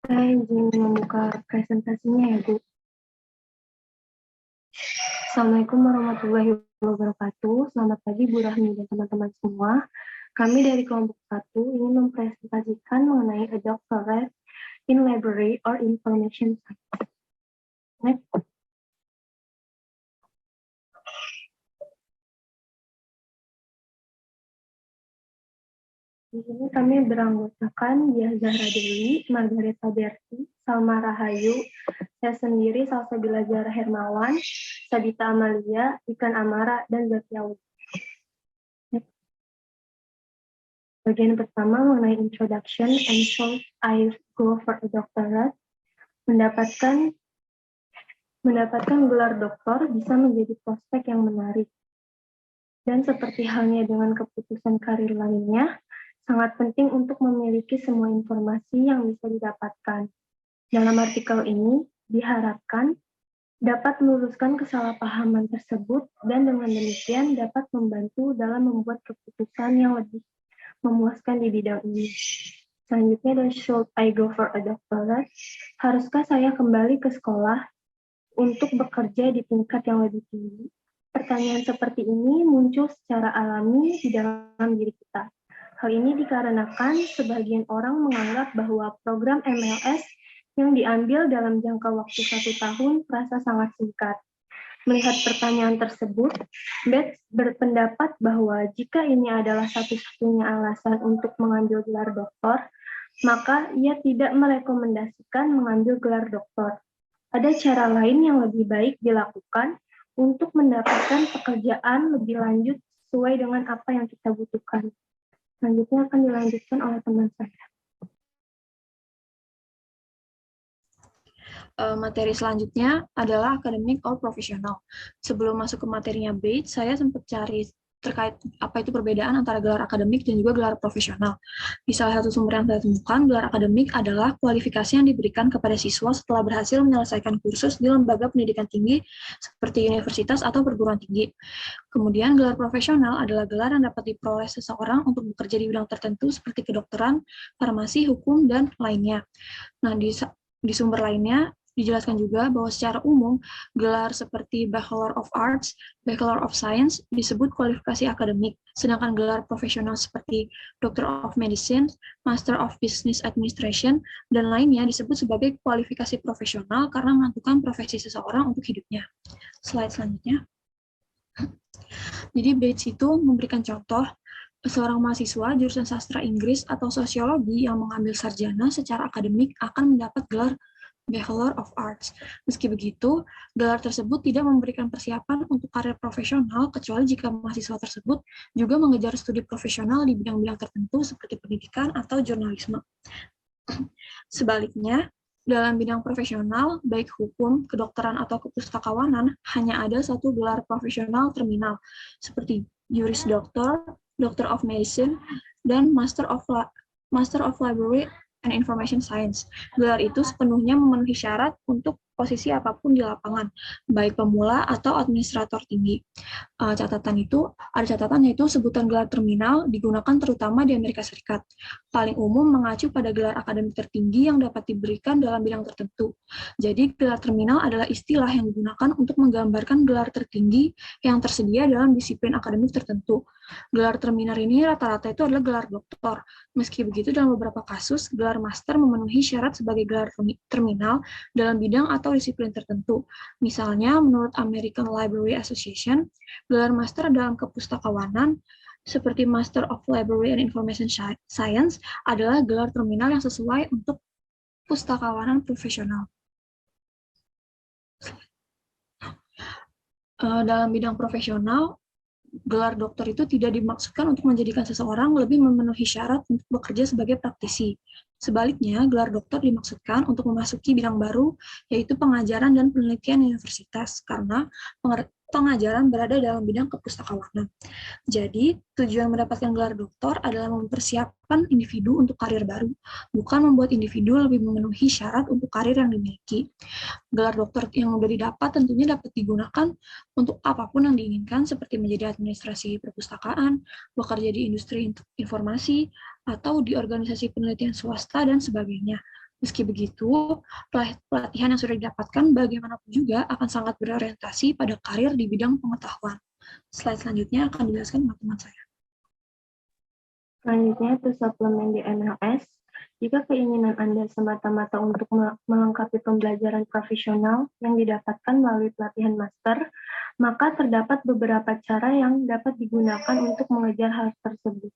Saya izin membuka presentasinya ya, Bu. Assalamualaikum warahmatullahi wabarakatuh. Selamat pagi Bu Rahmi dan teman-teman semua. Kami dari kelompok 1 ingin mempresentasikan mengenai a doctorate in library or information science. Next. Di sini kami beranggotakan Dia Zahra Dewi, Margareta Berti, Salma Rahayu, saya sendiri Salsabila Zahra Hermawan, Sabita Amalia, Ikan Amara, dan Zakia Wudi. Bagian pertama mengenai introduction and so I go for a doctorate. Mendapatkan gelar doktor bisa menjadi prospek yang menarik. Dan seperti halnya dengan keputusan karir lainnya, sangat penting untuk memiliki semua informasi yang bisa didapatkan. Dalam artikel ini, diharapkan dapat meluruskan kesalahpahaman tersebut dan dengan demikian dapat membantu dalam membuat keputusan yang lebih memuaskan di bidang ini. Selanjutnya adalah should I go for a doctorate? Haruskah saya kembali ke sekolah untuk bekerja di tingkat yang lebih tinggi? Pertanyaan seperti ini muncul secara alami di dalam diri kita. Hal ini dikarenakan sebagian orang menganggap bahwa program MLS yang diambil dalam jangka waktu 1 tahun terasa sangat singkat. Melihat pertanyaan tersebut, Betts berpendapat bahwa jika ini adalah satu-satunya alasan untuk mengambil gelar doktor, maka ia tidak merekomendasikan mengambil gelar doktor. Ada cara lain yang lebih baik dilakukan untuk mendapatkan pekerjaan lebih lanjut sesuai dengan apa yang kita butuhkan. Selanjutnya akan dilanjutkan oleh teman saya. Materi selanjutnya adalah akademik or profesional. Sebelum masuk ke materinya Bates, saya sempat cari terkait apa itu perbedaan antara gelar akademik dan juga gelar profesional. Di salah satu sumber yang saya temukan, gelar akademik adalah kualifikasi yang diberikan kepada siswa setelah berhasil menyelesaikan kursus di lembaga pendidikan tinggi seperti universitas atau perguruan tinggi. Kemudian gelar profesional adalah gelar yang dapat diperoleh seseorang untuk bekerja di bidang tertentu seperti kedokteran, farmasi, hukum, dan lainnya. Nah, di sumber lainnya dijelaskan juga bahwa secara umum gelar seperti Bachelor of Arts, Bachelor of Science disebut kualifikasi akademik, sedangkan gelar profesional seperti Doctor of Medicine, Master of Business Administration, dan lainnya disebut sebagai kualifikasi profesional karena menentukan profesi seseorang untuk hidupnya. Slide selanjutnya. Jadi Bates itu memberikan contoh seorang mahasiswa jurusan sastra Inggris atau sosiologi yang mengambil sarjana secara akademik akan mendapat gelar Bachelor of Arts. Meski begitu, gelar tersebut tidak memberikan persiapan untuk karir profesional kecuali jika mahasiswa tersebut juga mengejar studi profesional di bidang-bidang tertentu seperti pendidikan atau jurnalisme. Sebaliknya, dalam bidang profesional, baik hukum, kedokteran, atau kepustakawanan, hanya ada satu gelar profesional terminal, seperti Juris Doctor, Doctor of Medicine, dan Master of Library and Information Science. Gelar itu sepenuhnya memenuhi syarat untuk posisi apapun di lapangan, baik pemula atau administrator tinggi. Ada catatan yaitu sebutan gelar terminal digunakan terutama di Amerika Serikat. Paling umum mengacu pada gelar akademik tertinggi yang dapat diberikan dalam bidang tertentu. Jadi gelar terminal adalah istilah yang digunakan untuk menggambarkan gelar tertinggi yang tersedia dalam disiplin akademik tertentu. Gelar terminal ini rata-rata itu adalah gelar doktor. Meski begitu, dalam beberapa kasus, gelar master memenuhi syarat sebagai gelar terminal dalam bidang atau disiplin tertentu. Misalnya, menurut American Library Association, gelar master dalam kepustakawanan seperti Master of Library and Information Science adalah gelar terminal yang sesuai untuk pustakawanan profesional. Dalam bidang profesional, gelar doktor itu tidak dimaksudkan untuk menjadikan seseorang lebih memenuhi syarat untuk bekerja sebagai praktisi. Sebaliknya, gelar doktor dimaksudkan untuk memasuki bidang baru, yaitu pengajaran dan penelitian universitas, karena pengajaran berada dalam bidang kepustakawanan. Jadi, tujuan mendapatkan gelar doktor adalah mempersiapkan individu untuk karir baru, bukan membuat individu lebih memenuhi syarat untuk karir yang dimiliki. Gelar doktor yang sudah didapat tentunya dapat digunakan untuk apapun yang diinginkan, seperti menjadi administrasi perpustakaan, bekerja di industri informasi, atau di organisasi penelitian swasta, dan sebagainya. Meski begitu, pelatihan yang sudah didapatkan bagaimanapun juga akan sangat berorientasi pada karir di bidang pengetahuan. Slide selanjutnya akan dijelaskan oleh teman saya. Selanjutnya, to supplement di MLS, jika keinginan Anda semata-mata untuk melengkapi pembelajaran profesional yang didapatkan melalui pelatihan master, maka terdapat beberapa cara yang dapat digunakan untuk mengejar hal tersebut.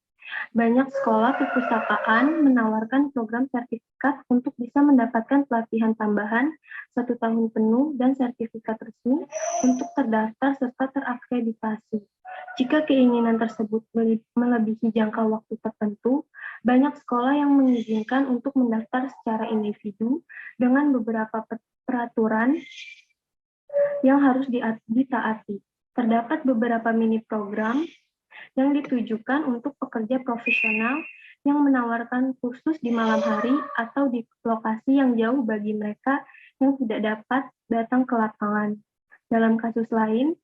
Banyak sekolah perpustakaan menawarkan program sertifikat untuk bisa mendapatkan pelatihan tambahan 1 tahun penuh dan sertifikat resmi untuk terdaftar serta terakreditasi. Jika keinginan tersebut melebihi jangka waktu tertentu, banyak sekolah yang mengizinkan untuk mendaftar secara individu dengan beberapa peraturan yang harus ditaati. Terdapat beberapa mini program yang ditujukan untuk pekerja profesional yang menawarkan kursus di malam hari atau di lokasi yang jauh bagi mereka yang tidak dapat datang ke lapangan. Dalam kasus lain,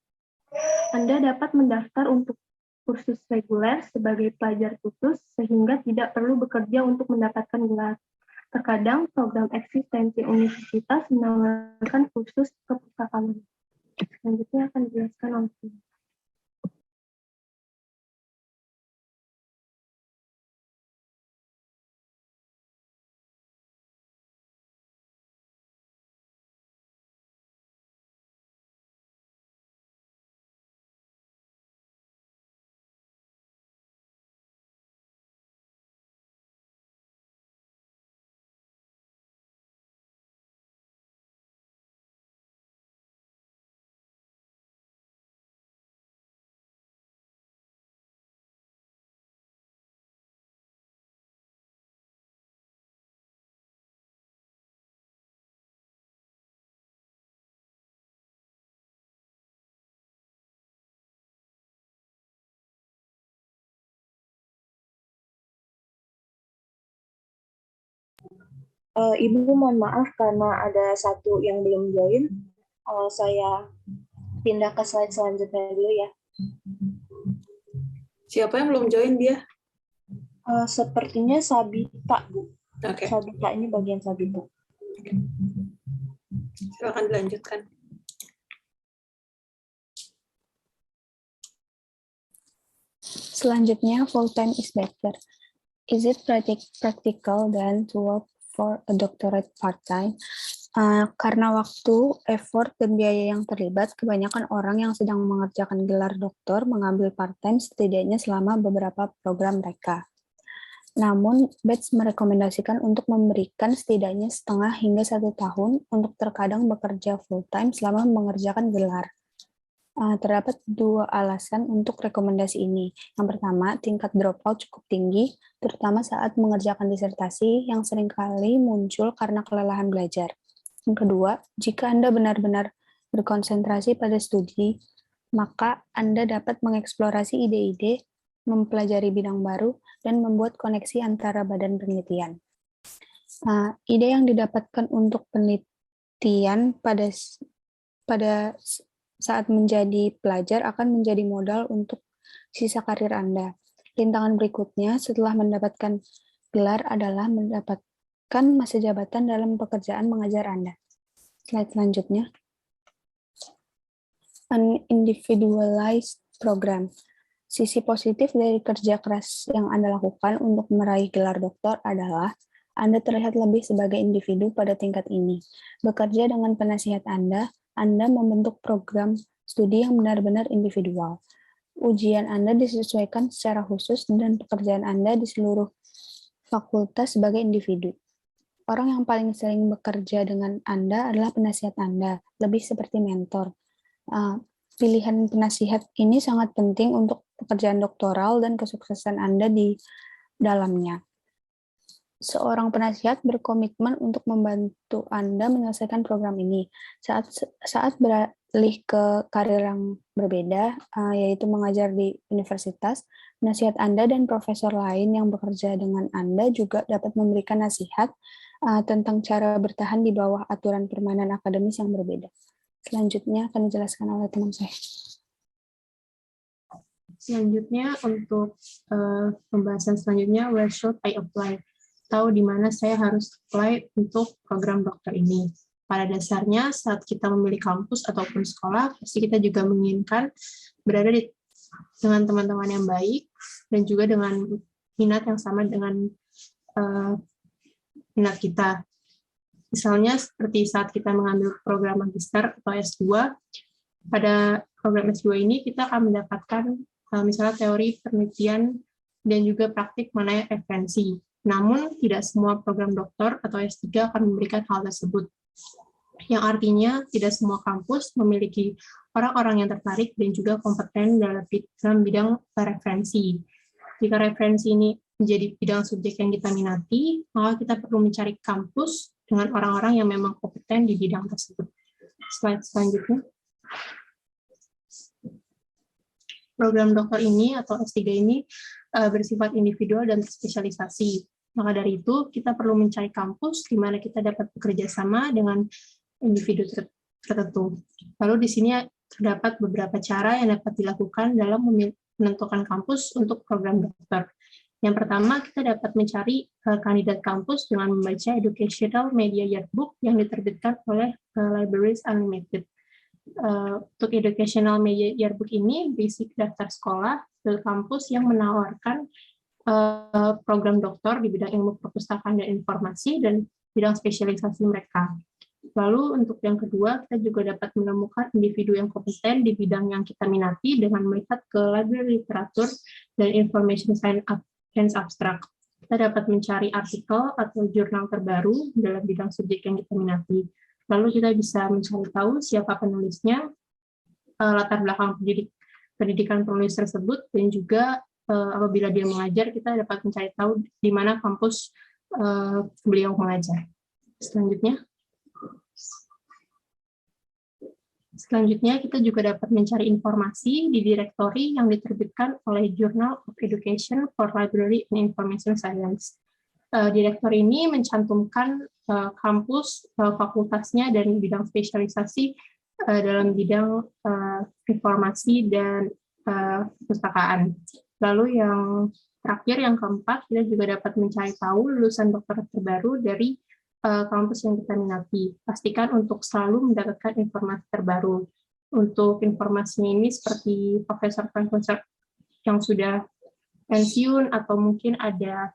Anda dapat mendaftar untuk kursus reguler sebagai pelajar khusus sehingga tidak perlu bekerja untuk mendapatkan gelar. Terkadang program eksistensi universitas menawarkan kursus kepustakaan. Selanjutnya akan dijelaskan oleh Ibu mohon maaf karena ada satu yang belum join. Saya pindah ke slide selanjutnya dulu ya. Siapa yang belum join dia? Sepertinya Sabita, Bu. Oke. Sabita ini bagian Sabita. Silakan dilanjutkan. Selanjutnya, full-time is better. Is it practical than to work for a doctorate part-time? Karena waktu, effort, dan biaya yang terlibat, kebanyakan orang yang sedang mengerjakan gelar doktor mengambil part-time setidaknya selama beberapa program mereka. Namun, Bates merekomendasikan untuk memberikan setidaknya setengah hingga 1 tahun untuk terkadang bekerja full-time selama mengerjakan gelar. Terdapat 2 alasan untuk rekomendasi ini. Yang pertama, tingkat dropout cukup tinggi, terutama saat mengerjakan disertasi yang seringkali muncul karena kelelahan belajar. Yang kedua, jika Anda benar-benar berkonsentrasi pada studi, maka Anda dapat mengeksplorasi ide-ide, mempelajari bidang baru, dan membuat koneksi antara badan penelitian. Ide yang didapatkan untuk penelitian pada saat menjadi pelajar akan menjadi modal untuk sisa karir Anda. Rintangan berikutnya setelah mendapatkan gelar adalah mendapatkan masa jabatan dalam pekerjaan mengajar Anda. Slide selanjutnya. An individualized program. Sisi positif dari kerja keras yang Anda lakukan untuk meraih gelar doktor adalah Anda terlihat lebih sebagai individu pada tingkat ini. Bekerja dengan penasihat Anda membentuk program studi yang benar-benar individual. Ujian Anda disesuaikan secara khusus dan pekerjaan Anda di seluruh fakultas sebagai individu. Orang yang paling sering bekerja dengan Anda adalah penasihat Anda, lebih seperti mentor. Pilihan penasihat ini sangat penting untuk pekerjaan doktoral dan kesuksesan Anda di dalamnya. Seorang penasihat berkomitmen untuk membantu Anda menyelesaikan program ini. Saat beralih ke karir yang berbeda, yaitu mengajar di universitas, penasihat Anda dan profesor lain yang bekerja dengan Anda juga dapat memberikan nasihat tentang cara bertahan di bawah aturan permainan akademis yang berbeda. Selanjutnya akan dijelaskan oleh teman saya. Selanjutnya untuk pembahasan selanjutnya, where should I apply? tahu di mana saya harus apply untuk program dokter ini. Pada dasarnya, saat kita memilih kampus ataupun sekolah, pasti kita juga menginginkan berada dengan teman-teman yang baik dan juga dengan minat yang sama dengan minat kita. Misalnya seperti saat kita mengambil program magister atau S2, pada program S2 ini kita akan mendapatkan misalnya teori penelitian dan juga praktik mengenai referensi. Namun, tidak semua program doktor atau S3 akan memberikan hal tersebut. Yang artinya, tidak semua kampus memiliki orang-orang yang tertarik dan juga kompeten dalam bidang referensi. Jika referensi ini menjadi bidang subjek yang kita minati, maka kita perlu mencari kampus dengan orang-orang yang memang kompeten di bidang tersebut. Slide selanjutnya. Program dokter ini atau S3 ini bersifat individual dan spesialisasi. Maka dari itu, kita perlu mencari kampus di mana kita dapat bekerja sama dengan individu tertentu. Lalu di sini terdapat beberapa cara yang dapat dilakukan dalam menentukan kampus untuk program dokter. Yang pertama, kita dapat mencari kandidat kampus dengan membaca Educational Media Yearbook yang diterbitkan oleh Libraries Unlimited. Untuk Educational Media Yearbook ini berisi daftar sekolah ke kampus yang menawarkan program doktor di bidang ilmu perpustakaan dan informasi dan bidang spesialisasi mereka. Lalu untuk yang kedua, kita juga dapat menemukan individu yang kompeten di bidang yang kita minati dengan melihat ke library literatur dan information science abstract. Kita dapat mencari artikel atau jurnal terbaru dalam bidang subjek yang kita minati. Lalu kita bisa mencari tahu siapa penulisnya, latar belakang pendidikan penulis tersebut, dan juga apabila dia mengajar, kita dapat mencari tahu di mana kampus beliau mengajar. Selanjutnya, kita juga dapat mencari informasi di direktori yang diterbitkan oleh Journal of Education for Library and Information Science. Direktori ini mencantumkan kampus, fakultasnya, dan bidang spesialisasi dalam bidang informasi dan perpustakaan. Lalu yang terakhir, yang keempat, kita juga dapat mencari tahu lulusan dokter terbaru dari kampus yang kita minati. Pastikan untuk selalu mendapatkan informasi terbaru. Untuk informasinya ini seperti profesor-profesor yang sudah pensiun, atau mungkin ada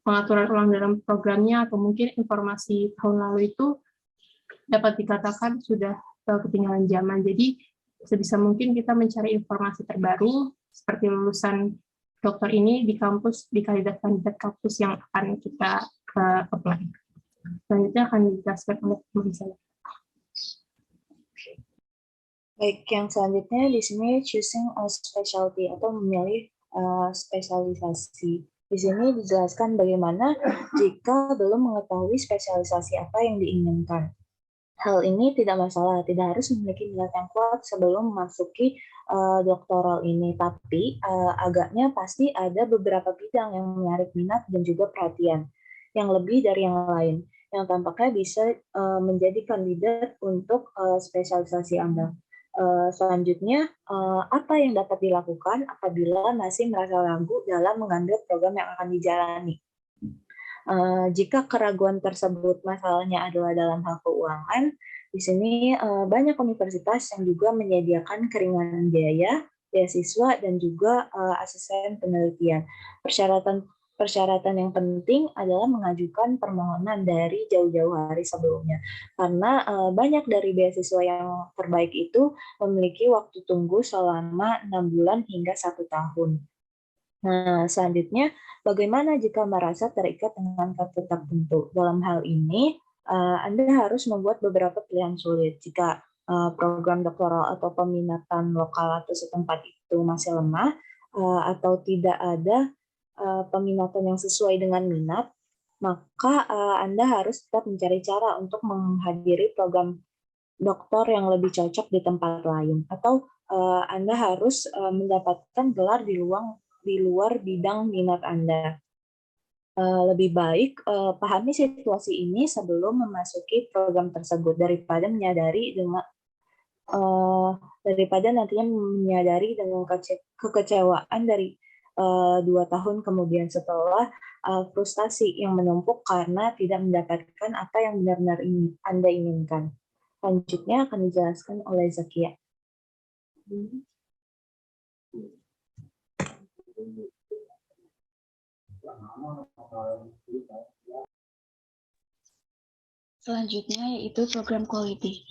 pengaturan ulang dalam programnya, atau mungkin informasi tahun lalu itu dapat dikatakan sudah ketinggalan zaman. Jadi, sebisa mungkin kita mencari informasi terbaru, seperti lulusan dokter ini di kampus, di kandidat-kandidat kampus yang akan kita apply. Selanjutnya akan dijelaskan oleh teman saya. Baik, yang selanjutnya di sini choosing a specialty atau memilih spesialisasi. Di sini dijelaskan bagaimana jika belum mengetahui spesialisasi apa yang diinginkan. Hal ini tidak masalah, tidak harus memiliki minat yang kuat sebelum memasuki doktoral ini, tapi agaknya pasti ada beberapa bidang yang menarik minat dan juga perhatian yang lebih dari yang lain, yang tampaknya bisa menjadi kandidat untuk spesialisasi Anda. Selanjutnya, apa yang dapat dilakukan apabila masih merasa ragu dalam mengambil program yang akan dijalani? Jika keraguan tersebut masalahnya adalah dalam hal keuangan, di sini banyak universitas yang juga menyediakan keringanan biaya, beasiswa, dan juga asisten penelitian. Persyaratan yang penting adalah mengajukan permohonan dari jauh-jauh hari sebelumnya, karena banyak dari beasiswa yang terbaik itu memiliki waktu tunggu selama 6 bulan hingga 1 tahun. Nah, selanjutnya, bagaimana jika merasa terikat dengan kartu tertentu? Dalam hal ini, Anda harus membuat beberapa pilihan sulit. Jika program doktoral atau peminatan lokal atau setempat itu masih lemah, atau tidak ada peminatan yang sesuai dengan minat, maka Anda harus tetap mencari cara untuk menghadiri program doktor yang lebih cocok di tempat lain. Atau Anda harus mendapatkan gelar di luar bidang minat Anda. Lebih baik pahami situasi ini sebelum memasuki program tersebut daripada nantinya menyadari dengan kekecewaan dari 2 tahun kemudian setelah frustasi yang menumpuk karena tidak mendapatkan apa yang benar-benar Anda inginkan. Selanjutnya akan dijelaskan oleh Zakia. Selanjutnya yaitu program quality.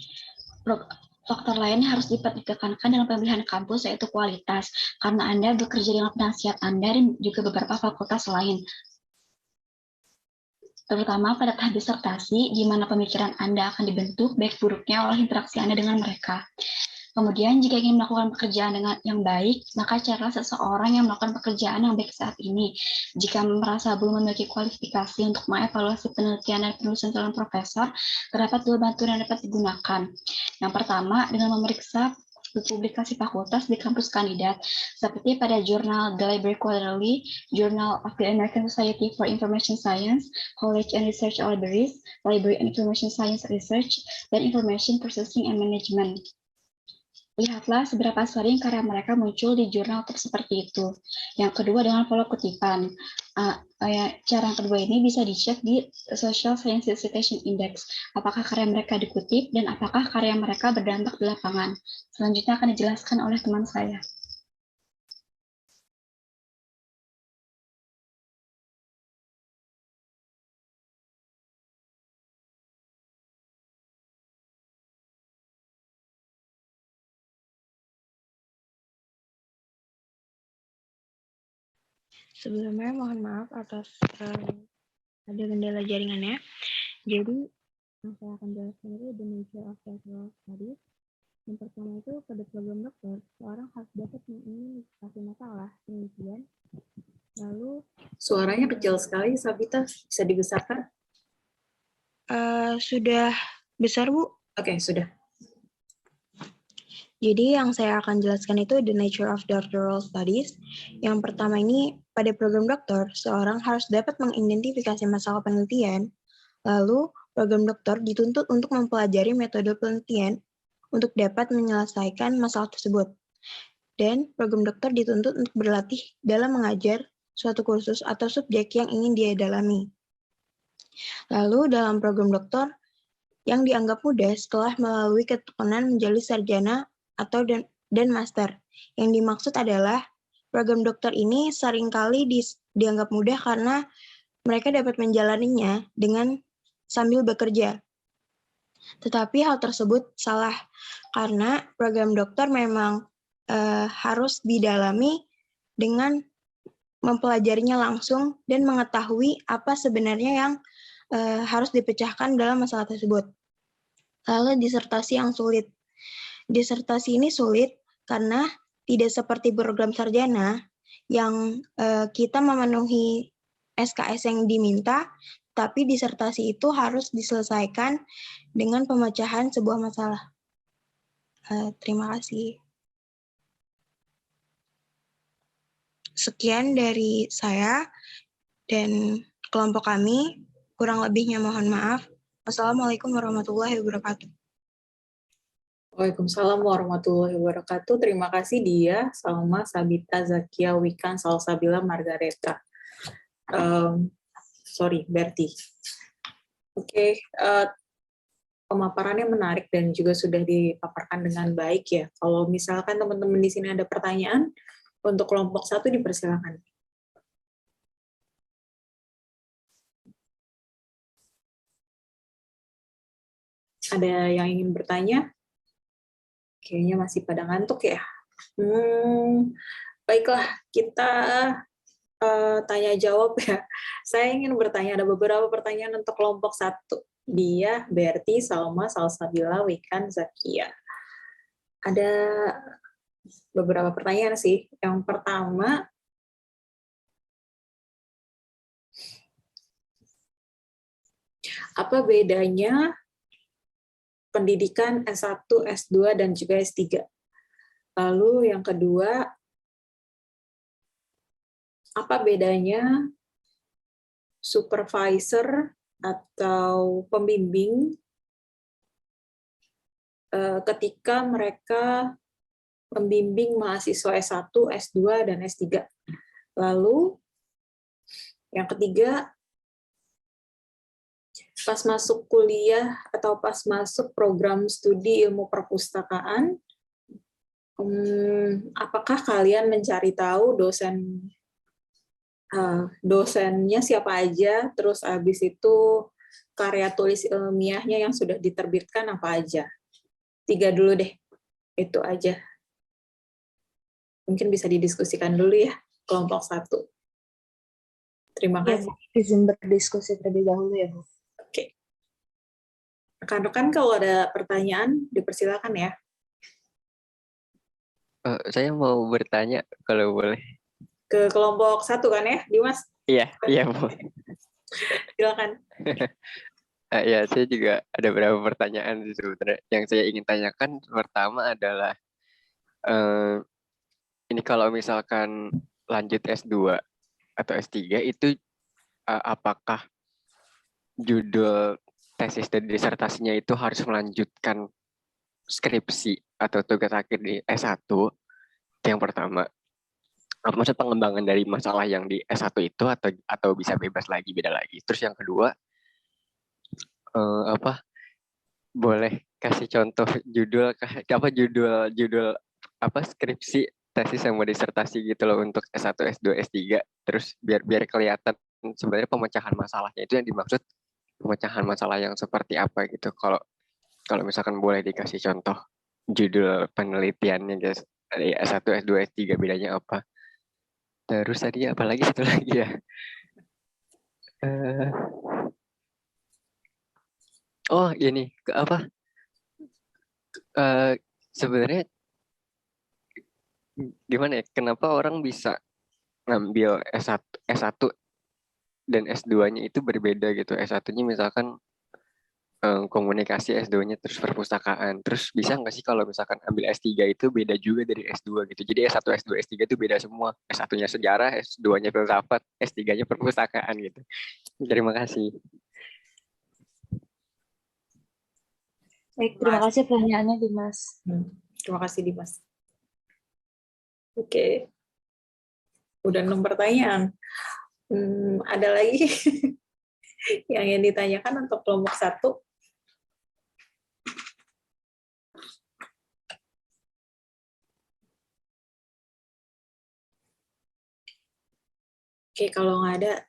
Faktor lain yang harus ditekankan dalam pemilihan kampus yaitu kualitas, karena Anda bekerja dengan penasihat Anda dan juga beberapa fakultas lain. Terutama pada tahap disertasi, di mana pemikiran Anda akan dibentuk baik buruknya oleh interaksi Anda dengan mereka. Kemudian, jika ingin melakukan pekerjaan dengan yang baik, maka carilah seseorang yang melakukan pekerjaan yang baik saat ini. Jika merasa belum memiliki kualifikasi untuk mengevaluasi penelitian dan penulisan calon profesor, terdapat 2 bantuan yang dapat digunakan. Yang pertama, dengan memeriksa publikasi fakultas di kampus kandidat, seperti pada jurnal The Library Quarterly, Journal of the American Society for Information Science, College and Research Libraries, Library and Information Science Research, dan Information Processing and Management. Lihatlah seberapa sering karya mereka muncul di jurnal seperti itu. Yang kedua dengan follow kutipan. Cara yang kedua ini bisa dicek di Social Science Citation Index. Apakah karya mereka dikutip dan apakah karya mereka berdampak di lapangan. Selanjutnya akan dijelaskan oleh teman saya. Sebelumnya mohon maaf atas ada kendala jaringannya. Jadi yang saya akan jelaskan itu the nature of doctoral studies. Yang pertama itu pada program dokter, seorang harus dapat mengidentifikasi masalah penelitian. Lalu Suaranya kecil sekali, Sabita. Bisa dibesarkan? sudah besar, Bu. Oke, sudah. Jadi yang saya akan jelaskan itu the nature of doctoral studies. Yang pertama ini, pada program dokter, seorang harus dapat mengidentifikasi masalah penelitian. Lalu, program dokter dituntut untuk mempelajari metode penelitian untuk dapat menyelesaikan masalah tersebut. Dan program dokter dituntut untuk berlatih dalam mengajar suatu kursus atau subjek yang ingin dia dalami. Lalu, dalam program dokter, yang dianggap mudah setelah melalui ketekunan menjadi sarjana atau dan master. Yang dimaksud adalah program dokter ini seringkali dianggap mudah karena mereka dapat menjalaninya dengan sambil bekerja. Tetapi hal tersebut salah karena program dokter memang harus didalami dengan mempelajarinya langsung dan mengetahui apa sebenarnya yang harus dipecahkan dalam masalah tersebut. Lalu disertasi yang sulit. Disertasi ini sulit karena tidak seperti program sarjana yang kita memenuhi SKS yang diminta, tapi disertasi itu harus diselesaikan dengan pemecahan sebuah masalah. Terima kasih. Sekian dari saya dan kelompok kami. Kurang lebihnya mohon maaf. Wassalamualaikum warahmatullahi wabarakatuh. Waalaikumsalam warahmatullahi wabarakatuh. Terima kasih Dia, Salma, Sabita, Zakia, Wikan, Salsabila, Margareta. Berti. Oke, pemaparannya menarik dan juga sudah dipaparkan dengan baik ya. Kalau misalkan teman-teman di sini ada pertanyaan, untuk kelompok 1 dipersilakan. Ada yang ingin bertanya? Kayaknya masih pada ngantuk ya. Baiklah, kita tanya jawab ya. Saya ingin bertanya, ada beberapa pertanyaan untuk kelompok 1. Dia, Berti, Salma, Salsabila, Wikan, Zakia. Ada beberapa pertanyaan sih. Yang pertama, apa bedanya pendidikan S1, S2, dan juga S3? Lalu yang kedua, apa bedanya supervisor atau pembimbing ketika mereka membimbing mahasiswa S1, S2, dan S3? Lalu yang ketiga, pas masuk kuliah atau pas masuk program studi ilmu perpustakaan, apakah kalian mencari tahu dosennya siapa aja, terus habis itu karya tulis ilmiahnya yang sudah diterbitkan apa aja? 3 dulu deh, itu aja. Mungkin bisa didiskusikan dulu ya, kelompok 1. Terima Ya, kasih. izin berdiskusi terlebih dahulu ya, Bu. Oke. Rekan-rekan kalau ada pertanyaan, dipersilakan ya. Saya mau bertanya kalau boleh. Ke kelompok 1 kan ya, Dimas? Iya, Bu. Silakan. Ya, saya juga ada beberapa pertanyaan sih sebenarnya. Yang saya ingin tanyakan pertama adalah ini kalau misalkan lanjut S2 atau S3 itu apakah judul tesis dan disertasinya itu harus melanjutkan skripsi atau tugas akhir di S1? Itu yang pertama. Maksud pengembangan dari masalah yang di S1 itu atau bisa bebas lagi, beda lagi. Terus yang kedua, boleh kasih contoh judul skripsi, tesis sama disertasi gitu loh untuk S1, S2, S3. Terus biar kelihatan sebenarnya pemecahan masalahnya itu yang dimaksud pemecahan masalah yang seperti apa gitu. Kalau misalkan boleh dikasih contoh judul penelitiannya guys, S1, S2, S3 bedanya apa? Terus tadi apa lagi satu lagi ya? Ini sebenarnya gimana ya? Kenapa orang bisa ngambil S1 dan S2-nya itu berbeda gitu? S1-nya misalkan komunikasi, S2-nya terus perpustakaan. Terus bisa nggak sih kalau misalkan ambil S3 itu beda juga dari S2 gitu? Jadi S1, S2, S3 itu beda semua. S1-nya sejarah, S2-nya filsafat, S3-nya perpustakaan gitu. Terima kasih. Baik, terima kasih pertanyaannya, Dimas. Terima kasih, Dimas. Oke. Udah 6 pertanyaan. Ada lagi yang ingin ditanyakan untuk kelompok 1? Oke, kalau nggak ada,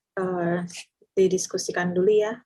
didiskusikan dulu ya